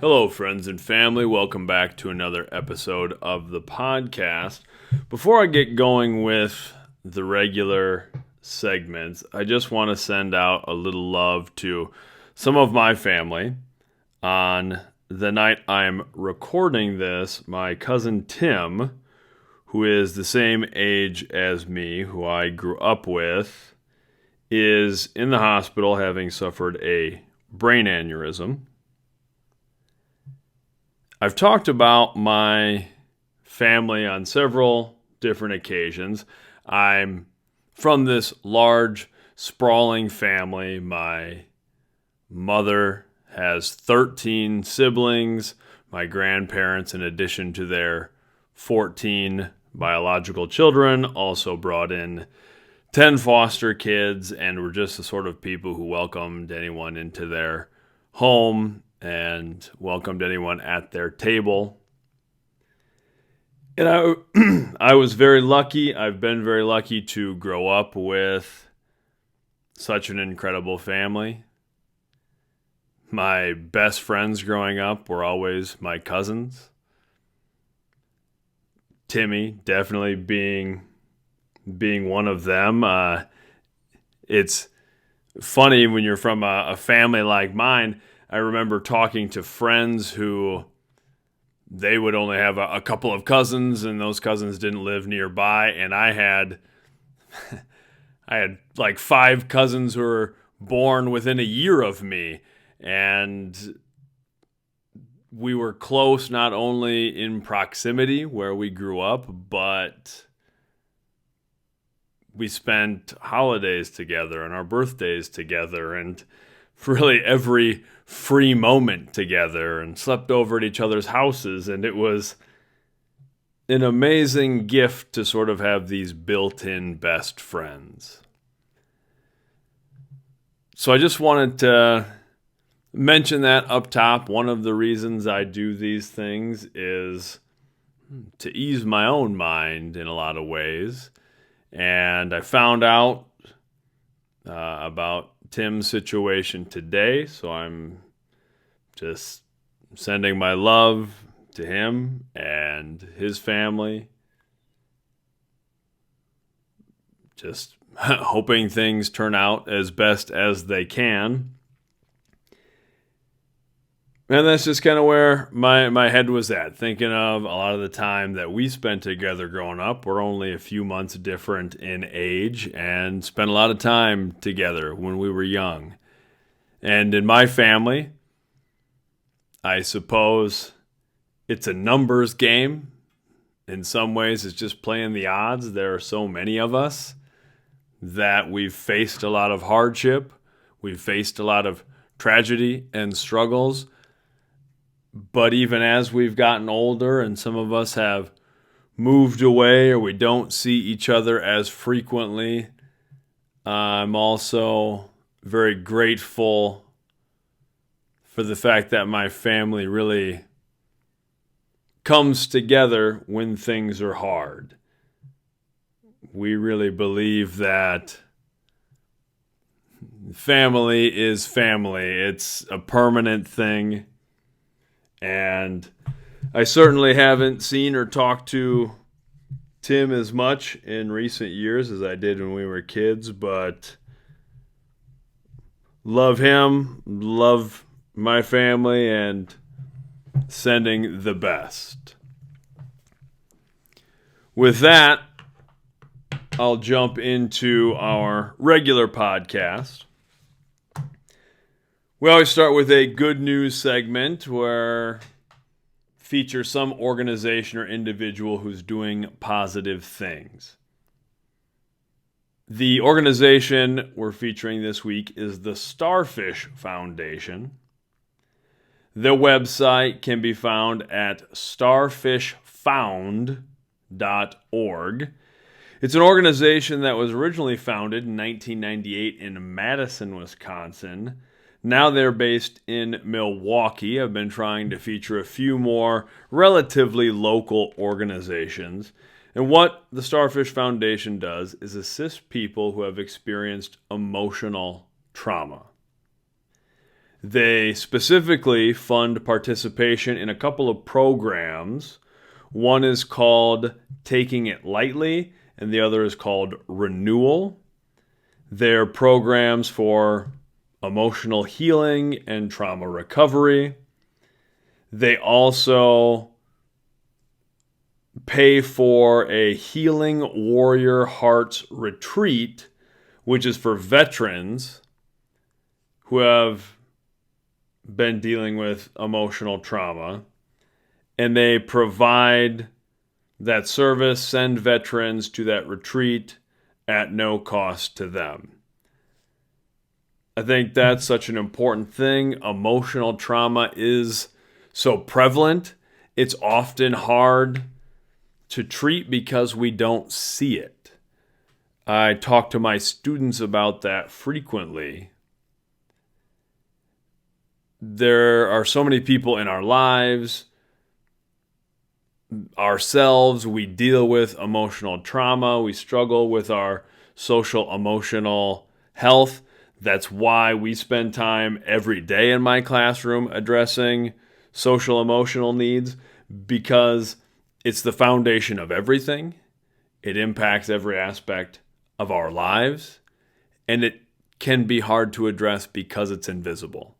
Hello, friends and family. Welcome back to another episode of the podcast. Before I get going with the regular segments, I just want to send out a little love to some of my family. On the night I'm recording this, my cousin Tim, who is the same age as me, who I grew up with, is in the hospital having suffered a brain aneurysm. I've talked about my family on several different occasions. I'm from this large, sprawling family. My mother has 13 siblings. My grandparents, in addition to their 14 biological children, also brought in 10 foster kids and were just the sort of people who welcomed anyone into their home and welcomed anyone at their table. And I was very lucky. I've been very lucky to grow up with such an incredible family. My best friends growing up were always my cousins. Timmy definitely being one of them. It's funny when you're from a family like mine. I remember talking to friends who they would only have a couple of cousins, and those cousins didn't live nearby. And I had like 5 cousins who were born within a year of me, and we were close not only in proximity where we grew up, but we spent holidays together and our birthdays together and really every free moment together and slept over at each other's houses. And it was an amazing gift to sort of have these built-in best friends. So I just wanted to mention that up top. One of the reasons I do these things is to ease my own mind in a lot of ways. And I found out about Tim's situation today, so I'm just sending my love to him and his family. Just hoping things turn out as best as they can. And that's just kind of where my head was at, thinking of a lot of the time that we spent together growing up. We're only a few months different in age and spent a lot of time together when we were young. And in my family, I suppose it's a numbers game. In some ways, it's just playing the odds. There are so many of us that we've faced a lot of hardship. We've faced a lot of tragedy and struggles. But even as we've gotten older and some of us have moved away or we don't see each other as frequently, I'm also very grateful for the fact that my family really comes together when things are hard. We really believe that family is family. It's a permanent thing. And I certainly haven't seen or talked to Tim as much in recent years as I did when we were kids, but love him, love my family, and sending the best. With that, I'll jump into our regular podcast. We always start with a good news segment where feature some organization or individual who's doing positive things. The organization we're featuring this week is the Starfish Foundation. Their website can be found at starfishfound.org. It's an organization that was originally founded in 1998 in Madison, Wisconsin. Now they're based in Milwaukee. I've been trying to feature a few more relatively local organizations. And what the Starfish Foundation does is assist people who have experienced emotional trauma. They specifically fund participation in a couple of programs. One is called Taking It Lightly, and the other is called Renewal. They're programs for emotional healing and trauma recovery. They also pay for a Healing Warrior Hearts retreat, which is for veterans who have been dealing with emotional trauma. And they provide that service, send veterans to that retreat at no cost to them. I think that's such an important thing. Emotional trauma is so prevalent. It's often hard to treat because we don't see it. I talk to my students about that frequently. There are so many people in our lives, ourselves, we deal with emotional trauma. We struggle with our social emotional health. That's why we spend time every day in my classroom addressing social emotional needs, because it's the foundation of everything. It impacts every aspect of our lives, and it can be hard to address because it's invisible.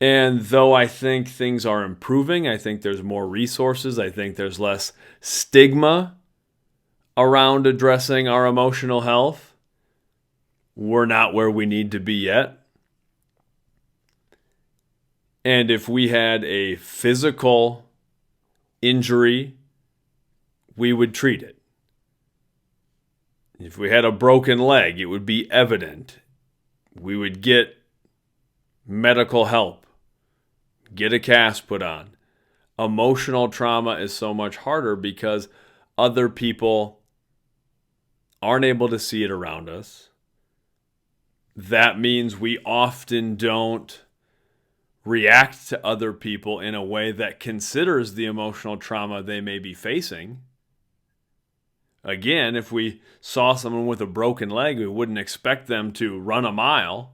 And though I think things are improving, I think there's more resources, I think there's less stigma around addressing our emotional health, we're not where we need to be yet. And if we had a physical injury, we would treat it. If we had a broken leg, it would be evident. We would get medical help, get a cast put on. Emotional trauma is so much harder because other people aren't able to see it around us. That means we often don't react to other people in a way that considers the emotional trauma they may be facing. Again, if we saw someone with a broken leg, we wouldn't expect them to run a mile.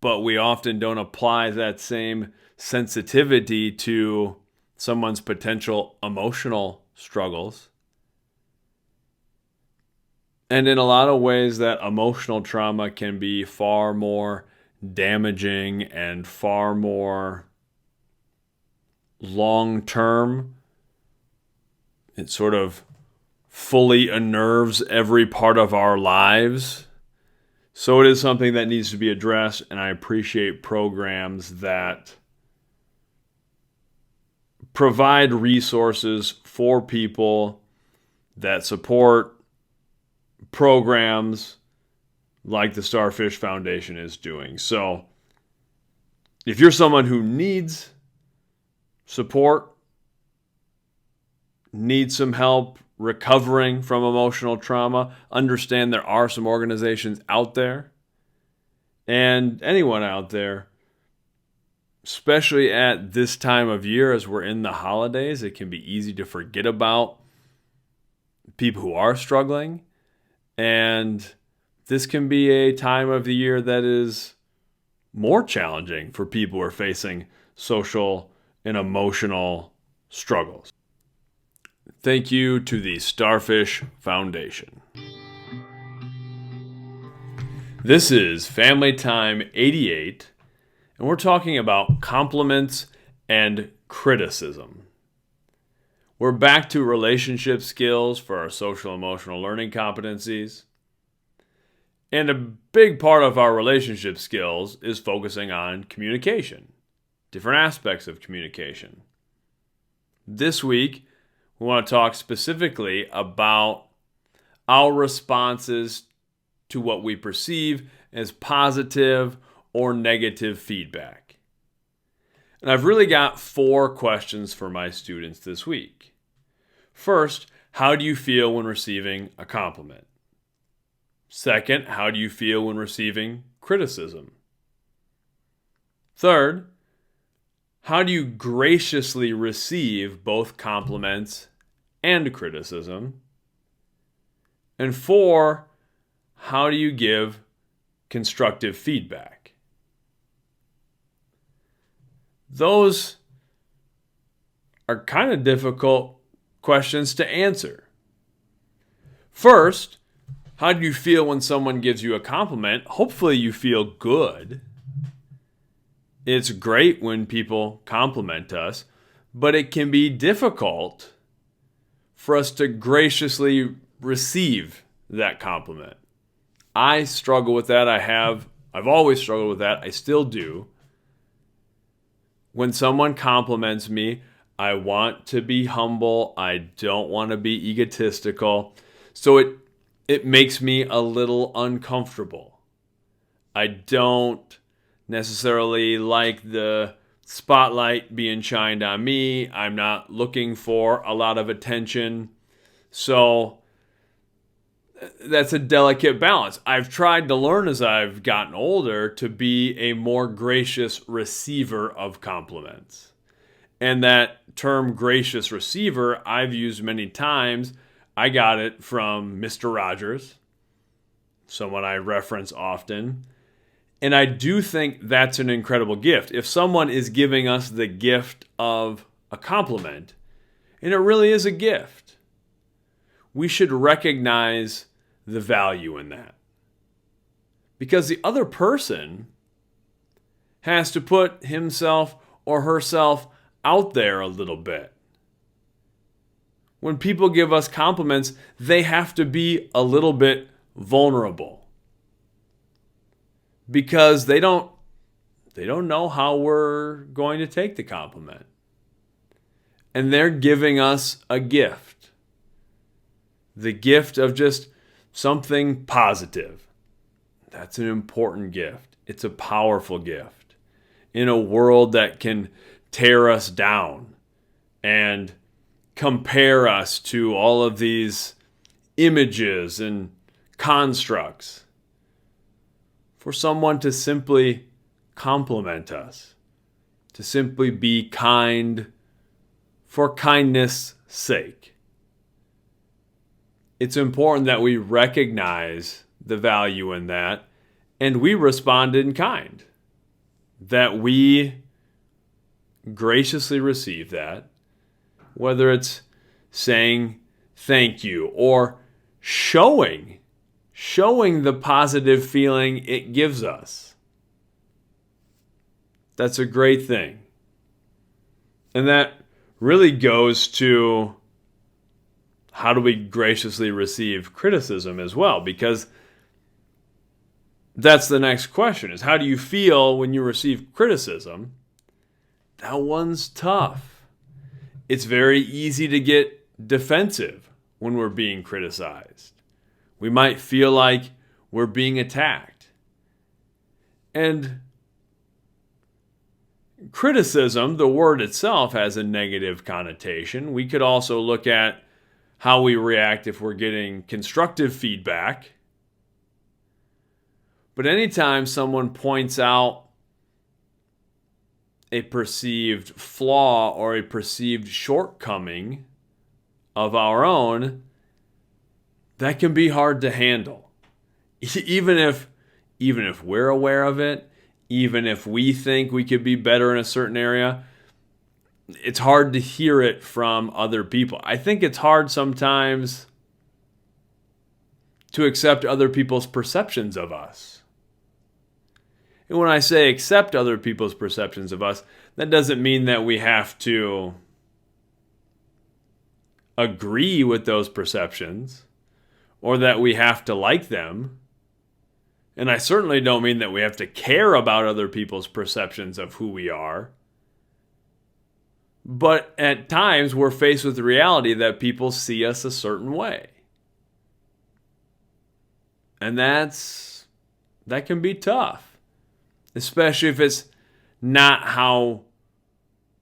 But we often don't apply that same sensitivity to someone's potential emotional struggles. And in a lot of ways, that emotional trauma can be far more damaging and far more long-term. It sort of fully unnerves every part of our lives. So it is something that needs to be addressed, and I appreciate programs that provide resources for people, that support programs like the Starfish Foundation is doing. So if you're someone who needs support, needs some help recovering from emotional trauma, understand there are some organizations out there, and anyone out there, especially at this time of year as we're in the holidays, it can be easy to forget about people who are struggling. And this can be a time of the year that is more challenging for people who are facing social and emotional struggles. Thank you to the Starfish Foundation. This is Family Time 88, and we're talking about compliments and criticism. We're back to relationship skills for our social emotional learning competencies. And a big part of our relationship skills is focusing on communication, different aspects of communication. This week, we want to talk specifically about our responses to what we perceive as positive or negative feedback. And I've really got 4 questions for my students this week. First, how do you feel when receiving a compliment? Second, how do you feel when receiving criticism? Third, how do you graciously receive both compliments and criticism? And 4, how do you give constructive feedback? Those are kind of difficult questions to answer. First, how do you feel when someone gives you a compliment? Hopefully you feel good. It's great when people compliment us, but it can be difficult for us to graciously receive that compliment. I struggle with that. I've always struggled with that. I still do. When someone compliments me, I want to be humble. I don't want to be egotistical. So it makes me a little uncomfortable. I don't necessarily like the spotlight being shined on me. I'm not looking for a lot of attention. So that's a delicate balance. I've tried to learn as I've gotten older to be a more gracious receiver of compliments. And that term gracious receiver I've used many times. I got it from Mr. Rogers, someone I reference often. And I do think that's an incredible gift. If someone is giving us the gift of a compliment, and it really is a gift, we should recognize the value in that. Because the other person has to put himself or herself out there a little bit. When people give us compliments, they have to be a little bit vulnerable. Because they don't know how we're going to take the compliment. And they're giving us a gift. The gift of just something positive. That's an important gift. It's a powerful gift. In a world that can tear us down and compare us to all of these images and constructs, for someone to simply compliment us, to simply be kind for kindness' sake. It's important that we recognize the value in that and we respond in kind, that we graciously receive that, whether it's saying thank you or showing the positive feeling it gives us. That's a great thing. And that really goes to how do we graciously receive criticism as well, because that's the next question, is how do you feel when you receive criticism? That one's tough. It's very easy to get defensive when we're being criticized. We might feel like we're being attacked. And criticism, the word itself, has a negative connotation. We could also look at how we react if we're getting constructive feedback. But anytime someone points out a perceived flaw or a perceived shortcoming of our own, that can be hard to handle. Even if we're aware of it, even if we think we could be better in a certain area, it's hard to hear it from other people. I think it's hard sometimes to accept other people's perceptions of us. And when I say accept other people's perceptions of us, that doesn't mean that we have to agree with those perceptions or that we have to like them. And I certainly don't mean that we have to care about other people's perceptions of who we are. But at times we're faced with the reality that people see us a certain way. And that can be tough, especially if it's not how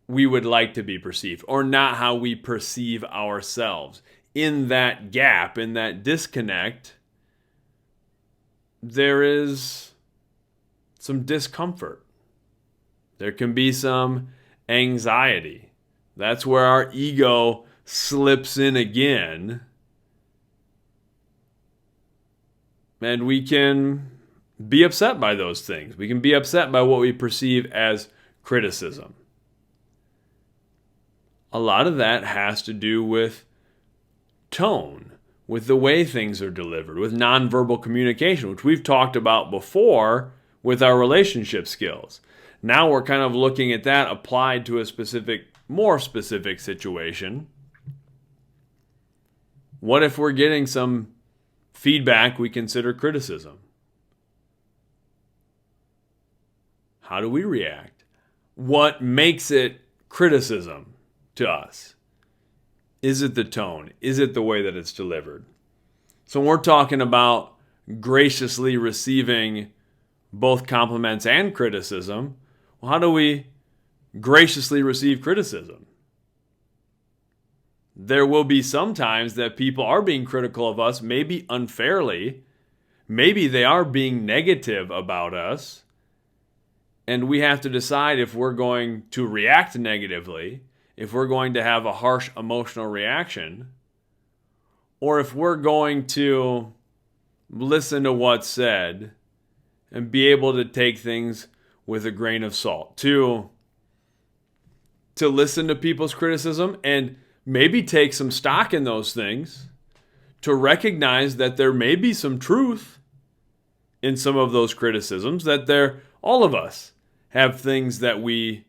we would like to be perceived or not how we perceive ourselves. In that gap, in that disconnect, there is some discomfort. There can be some anxiety. That's where our ego slips in again. And we can be upset by those things. We can be upset by what we perceive as criticism. A lot of that has to do with tone, with the way things are delivered, with nonverbal communication, which we've talked about before with our relationship skills. Now we're kind of looking at that applied to a more specific situation. What if we're getting some feedback we consider criticism? How do we react? What makes it criticism to us? Is it the tone? Is it the way that it's delivered? So when we're talking about graciously receiving both compliments and criticism, well, how do we graciously receive criticism? There will be some times that people are being critical of us, maybe unfairly. Maybe they are being negative about us. And we have to decide if we're going to react negatively, if we're going to have a harsh emotional reaction, or if we're going to listen to what's said and be able to take things with a grain of salt. To listen to people's criticism and maybe take some stock in those things, to recognize that there may be some truth in some of those criticisms, that all of us have things that we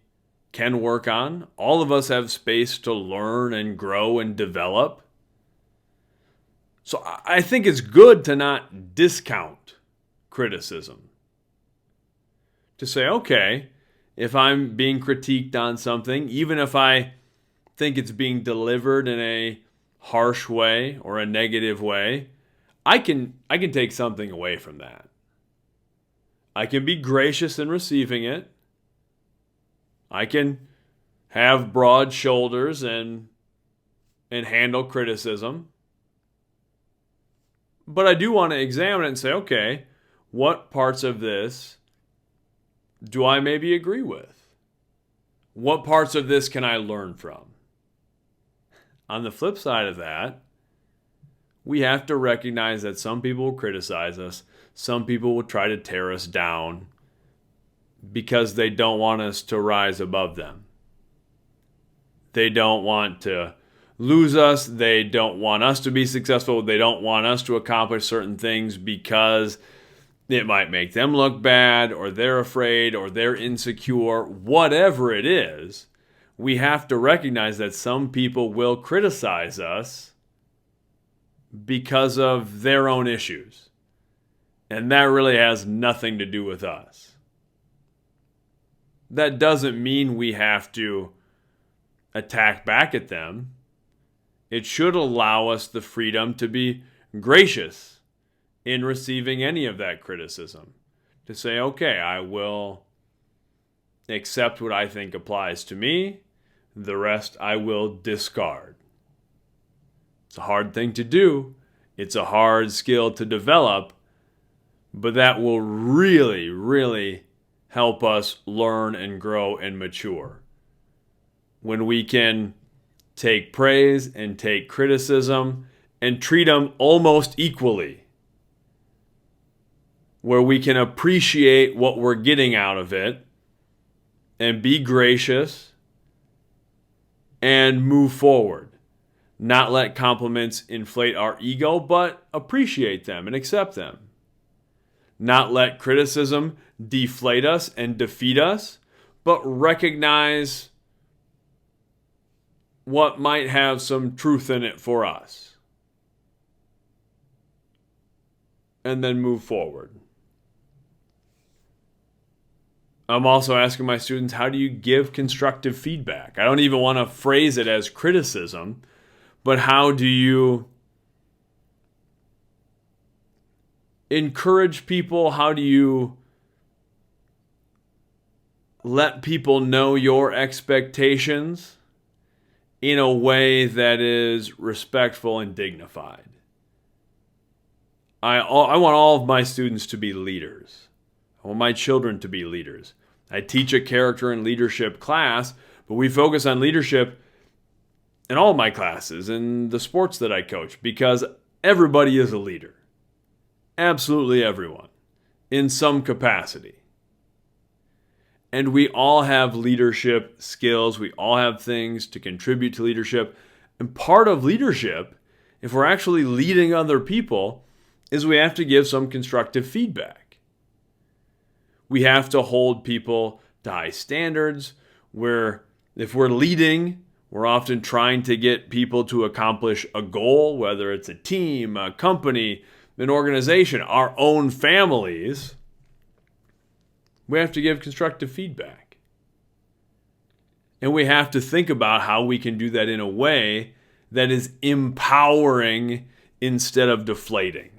can work on. All of us have space to learn and grow and develop. So I think it's good to not discount criticism. To say, okay, if I'm being critiqued on something, even if I think it's being delivered in a harsh way or a negative way, I can take something away from that. I can be gracious in receiving it. I can have broad shoulders and handle criticism. But I do want to examine it and say, okay, what parts of this do I maybe agree with? What parts of this can I learn from? On the flip side of that, we have to recognize that some people will criticize us. Some people will try to tear us down because they don't want us to rise above them. They don't want to lose us. They don't want us to be successful. They don't want us to accomplish certain things because it might make them look bad, or they're afraid, or they're insecure. Whatever it is, we have to recognize that some people will criticize us because of their own issues. And that really has nothing to do with us. That doesn't mean we have to attack back at them. It should allow us the freedom to be gracious in receiving any of that criticism. To say, okay, I will accept what I think applies to me. The rest I will discard. It's a hard thing to do. It's a hard skill to develop. But that will really, really help us learn and grow and mature. When we can take praise and take criticism and treat them almost equally. Where we can appreciate what we're getting out of it and be gracious and move forward. Not let compliments inflate our ego, but appreciate them and accept them. Not let criticism deflate us and defeat us, but recognize what might have some truth in it for us. And then move forward. I'm also asking my students, how do you give constructive feedback? I don't even want to phrase it as criticism, but how do you encourage people? How do you let people know your expectations in a way that is respectful and dignified? I want all of my students to be leaders. I want my children to be leaders. I teach a character and leadership class, but we focus on leadership in all of my classes and the sports that I coach because everybody is a leader. Absolutely everyone in some capacity. And we all have leadership skills. We all have things to contribute to leadership. And part of leadership, if we're actually leading other people, is we have to give some constructive feedback. We have to hold people to high standards, where if we're leading, we're often trying to get people to accomplish a goal, whether it's a team, a company, an organization, our own families. We have to give constructive feedback. And we have to think about how we can do that in a way that is empowering instead of deflating.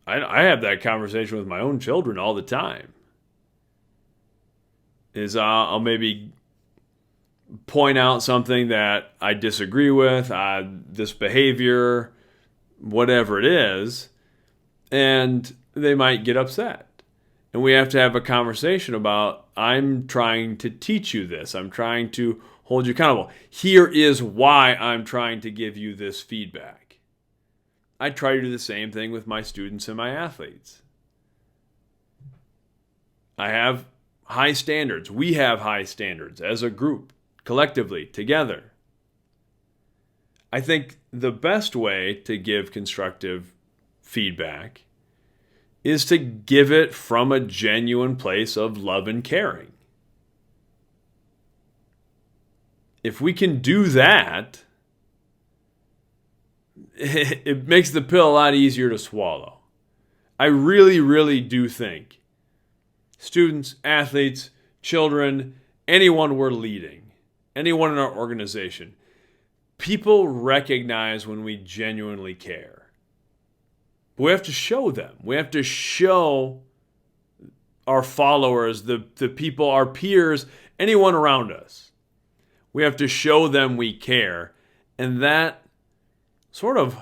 I have that conversation with my own children all the time. I'll maybe point out something that I disagree with, this behavior, whatever it is, and they might get upset. And we have to have a conversation about, I'm trying to teach you this. I'm trying to hold you accountable. Here is why I'm trying to give you this feedback. I try to do the same thing with my students and my athletes. I have high standards. We have high standards as a group, collectively, together. I think the best way to give constructive feedback is to give it from a genuine place of love and caring. If we can do that, it makes the pill a lot easier to swallow. I really, really do think students, athletes, children, anyone we're leading, anyone in our organization, people recognize when we genuinely care. But we have to show them. We have to show our followers, the people, our peers, anyone around us. We have to show them we care. And that sort of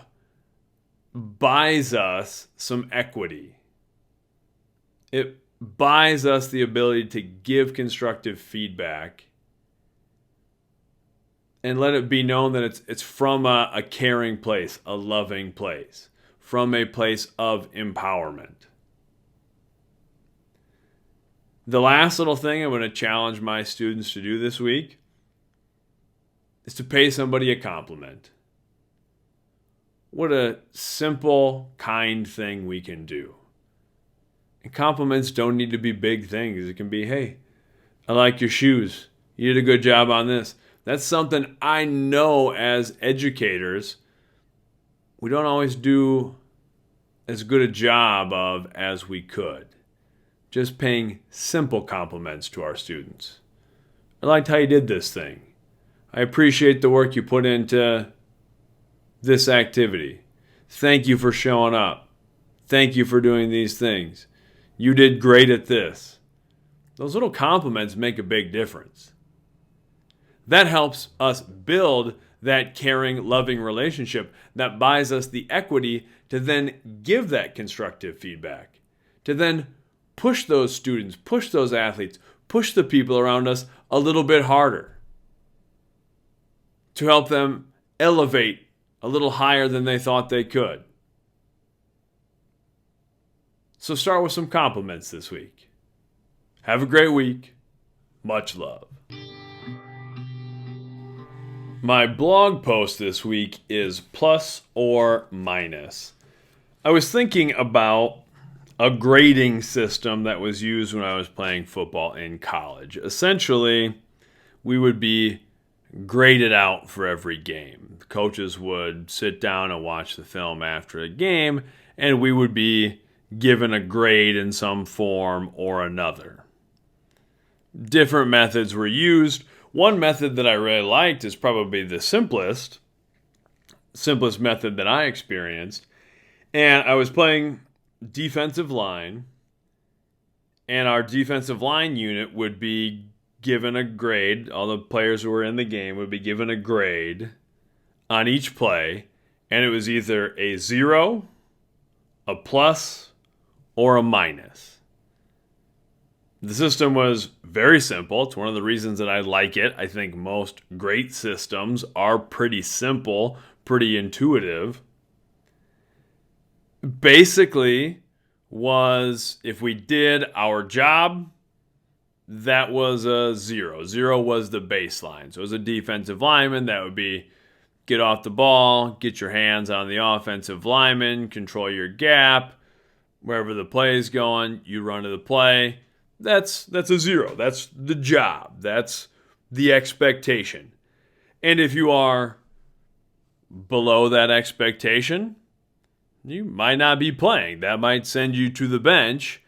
buys us some equity. It buys us the ability to give constructive feedback and let it be known that it's from a caring place, a loving place, from a place of empowerment. The last little thing I'm going to challenge my students to do this week is to pay somebody a compliment. What a simple, kind thing we can do. And compliments don't need to be big things. It can be, hey, I like your shoes. You did a good job on this. That's something I know as educators we don't always do as good a job of as we could. Just paying simple compliments to our students. I liked how you did this thing. I appreciate the work you put into this activity. Thank you for showing up. Thank you for doing these things. You did great at this. Those little compliments make a big difference. That helps us build that caring, loving relationship that buys us the equity to then give that constructive feedback, to then push those students, push those athletes, push the people around us a little bit harder, to help them elevate a little higher than they thought they could. So start with some compliments this week. Have a great week. Much love. My blog post this week is plus or minus. I was thinking about a grading system that was used when I was playing football in college. Essentially, we would be graded out for every game. The coaches would sit down and watch the film after a game, and we would be given a grade in some form or another. Different methods were used. One method that I really liked is probably the simplest method that I experienced. And I was playing defensive line, and our defensive line unit would be given a grade. All the players who were in the game would be given a grade on each play, and it was either a 0, a plus, or a minus. The system was very simple. It's one of the reasons that I like it. I think most great systems are pretty simple, pretty intuitive. basically was if we did our job, that was a 0. 0 was the baseline. So as a defensive lineman, that would be get off the ball, get your hands on the offensive lineman, control your gap. Wherever the play is going, you run to the play. That's a 0. That's the job. That's the expectation. And if you are below that expectation, you might not be playing. That might send you to the bench.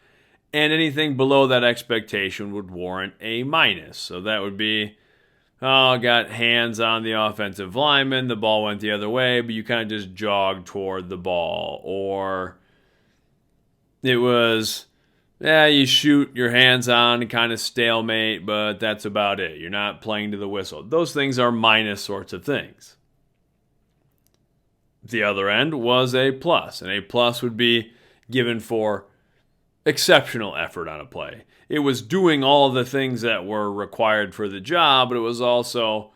And anything below that expectation would warrant a minus. So that would be, got hands on the offensive lineman. The ball went the other way, but you kind of just jogged toward the ball. Or it was, you shoot your hands on and kind of stalemate, but that's about it. You're not playing to the whistle. Those things are minus sorts of things. The other end was a plus. And a plus would be given for exceptional effort on a play. It was doing all the things that were required for the job, but it was also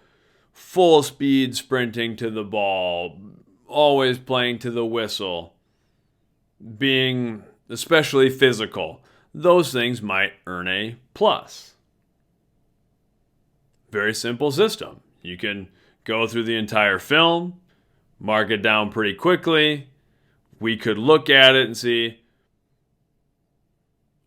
full speed sprinting to the ball, always playing to the whistle, being especially physical. Those things might earn a plus. Very simple system. You can go through the entire film, mark it down pretty quickly. We could look at it and see,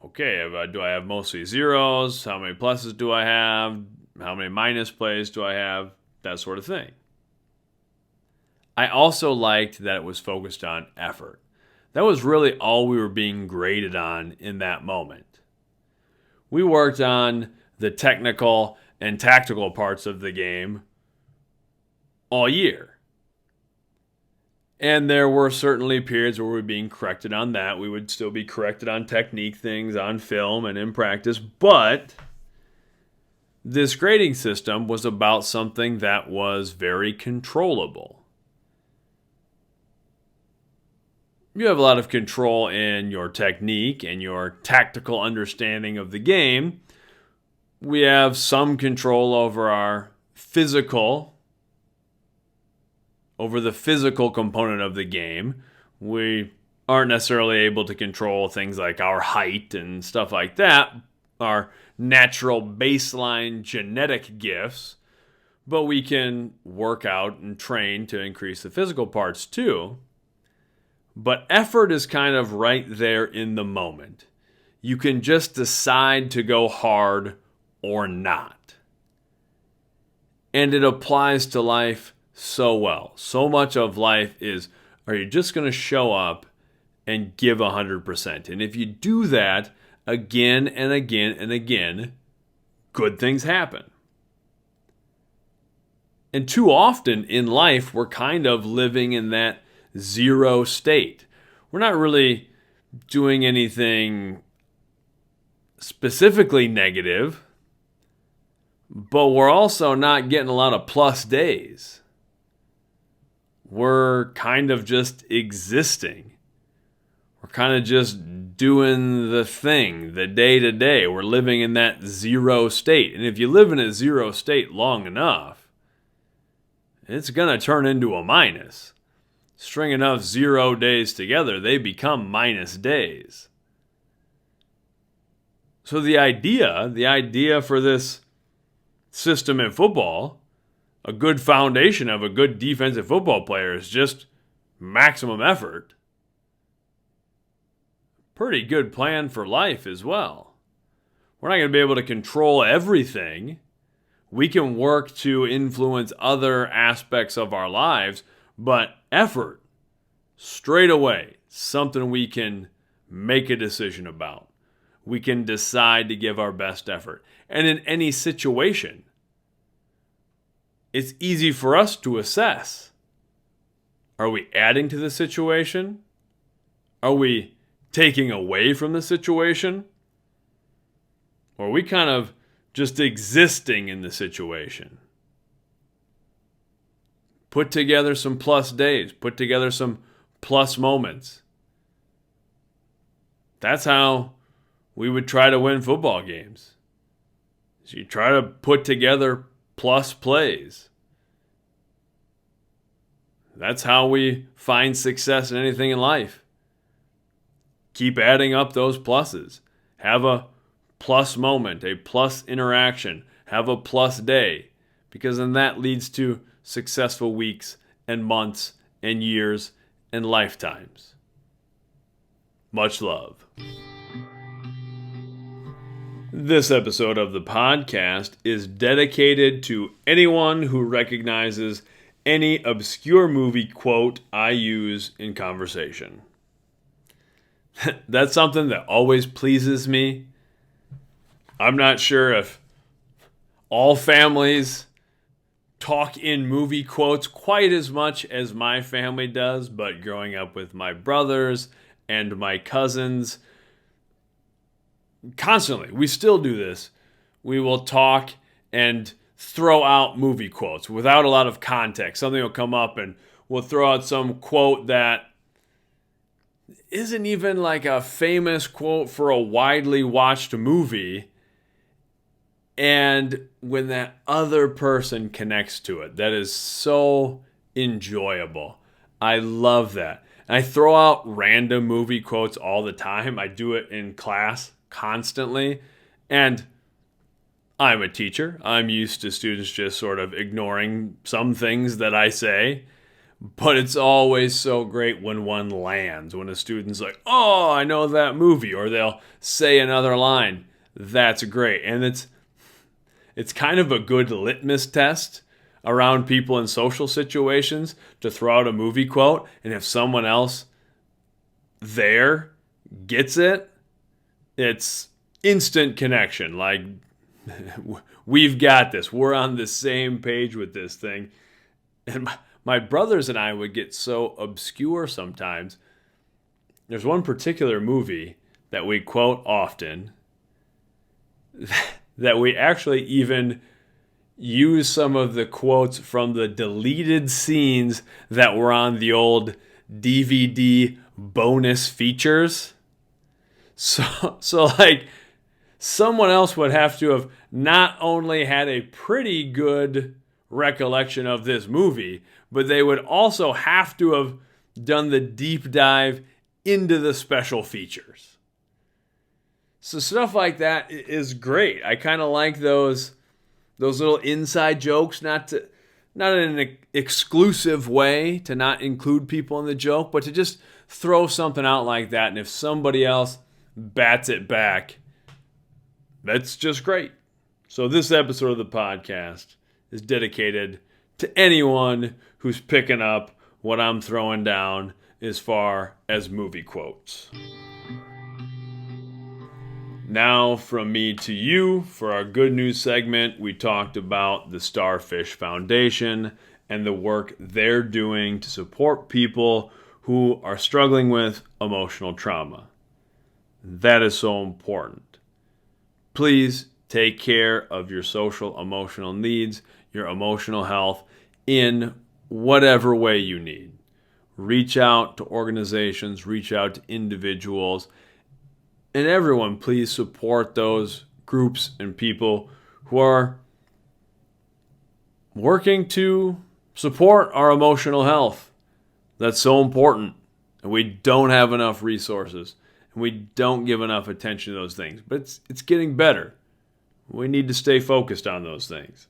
okay, do I have mostly zeros? How many pluses do I have? How many minus plays do I have? That sort of thing. I also liked that it was focused on effort. That was really all we were being graded on in that moment. We worked on the technical and tactical parts of the game all year. And there were certainly periods where we were being corrected on that. We would still be corrected on technique things, on film, and in practice. But this grading system was about something that was very controllable. You have a lot of control in your technique and your tactical understanding of the game. We have some control over the physical component of the game. We aren't necessarily able to control things like our height and stuff like that, our natural baseline genetic gifts, but we can work out and train to increase the physical parts too. But effort is kind of right there in the moment. You can just decide to go hard or not. And it applies to life so well. So much of life is, are you just going to show up and give 100%? And if you do that again and again and again, good things happen. And too often in life, we're kind of living in that 0 state. We're not really doing anything specifically negative, but we're also not getting a lot of plus days. We're kind of just existing. We're kind of just doing the thing, the day to day. We're living in that 0 state. And if you live in a 0 state long enough, it's going to turn into a minus. String enough 0 days together, they become minus days. So the idea for this system in football, a good foundation of a good defensive football player is just maximum effort. Pretty good plan for life as well. We're not going to be able to control everything. We can work to influence other aspects of our lives, but effort, straight away, something we can make a decision about. We can decide to give our best effort. And in any situation, it's easy for us to assess. Are we adding to the situation? Are we taking away from the situation? Or are we kind of just existing in the situation? Put together some plus days. Put together some plus moments. That's how we would try to win football games. So you try to put together plus plays. That's how we find success in anything in life. keep adding up those pluses. Have a plus moment, a plus interaction, have a plus day, because then that leads to successful weeks and months and years and lifetimes. Much love. This episode of the podcast is dedicated to anyone who recognizes any obscure movie quote I use in conversation. That's something that always pleases me. I'm not sure if all families talk in movie quotes quite as much as my family does, but growing up with my brothers and my cousins, constantly, we still do this. We will talk and throw out movie quotes without a lot of context. Something will come up and we'll throw out some quote that isn't even like a famous quote for a widely watched movie. And when that other person connects to it, that is so enjoyable. I love that. And I throw out random movie quotes all the time. I do it in class constantly. And I'm a teacher. I'm used to students just sort of ignoring some things that I say. But it's always so great when one lands, when a student's like, oh, I know that movie. Or they'll say another line. That's great. And it's kind of a good litmus test around people in social situations to throw out a movie quote. And if someone else there gets it, it's instant connection. Like, we've got this. We're on the same page with this thing. And my brothers and I would get so obscure sometimes. There's one particular movie that we quote often that we actually even use some of the quotes from the deleted scenes that were on the old DVD bonus features. So like, someone else would have to have not only had a pretty good recollection of this movie, but they would also have to have done the deep dive into the special features. So stuff like that is great. I kind of like those little inside jokes, not in an exclusive way to not include people in the joke, but to just throw something out like that. And if somebody else bats it back, that's just great. So this episode of the podcast is dedicated to anyone who's picking up what I'm throwing down as far as movie quotes. Now from me to you, for our good news segment, we talked about the Starfish Foundation and the work they're doing to support people who are struggling with emotional trauma. That is so important. Please take care of your social emotional needs, your emotional health in whatever way you need. Reach out to organizations, reach out to individuals, and everyone, please support those groups and people who are working to support our emotional health. That's so important. And we don't have enough resources. And we don't give enough attention to those things. But it's getting better. We need to stay focused on those things.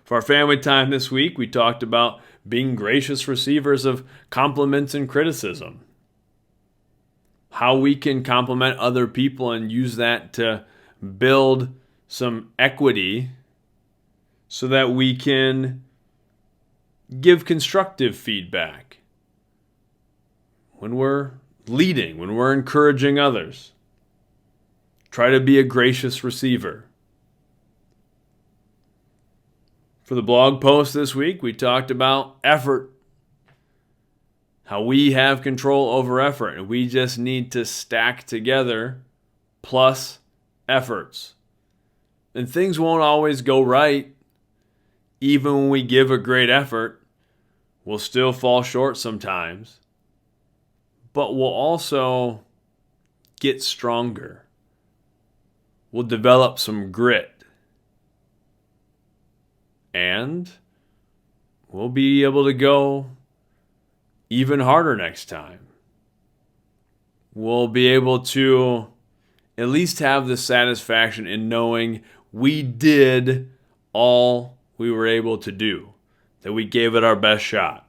For our family time this week, we talked about being gracious receivers of compliments and criticism. How we can compliment other people and use that to build some equity so that we can give constructive feedback when we're leading, when we're encouraging others. Try to be a gracious receiver. For the blog post this week, we talked about effort. How we have control over effort, and we just need to stack together plus efforts. And things won't always go right. Even when we give a great effort, we'll still fall short sometimes. But we'll also get stronger. We'll develop some grit. And we'll be able to go even harder next time. we'll be able to at least have the satisfaction in knowing we did all we were able to do, that we gave it our best shot.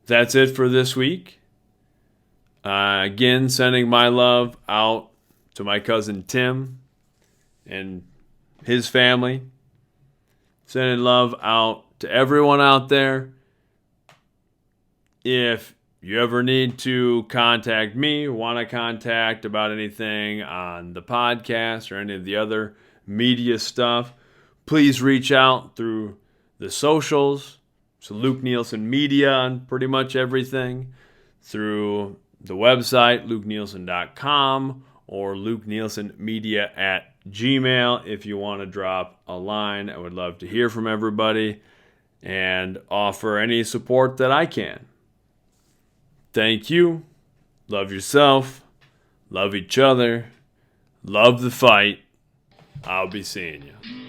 That's it for this week. Again, sending my love out to my cousin Tim and his family. Sending love out to everyone out there. If you ever need to contact me, want to contact about anything on the podcast or any of the other media stuff, please reach out through the socials. So Luke Nielsen Media on pretty much everything. Through the website, lukenielsen.com, or lukenielsenmedia@gmail.com if you want to drop a line. I would love to hear from everybody and offer any support that I can. Thank you. Love yourself. Love each other. Love the fight. I'll be seeing you.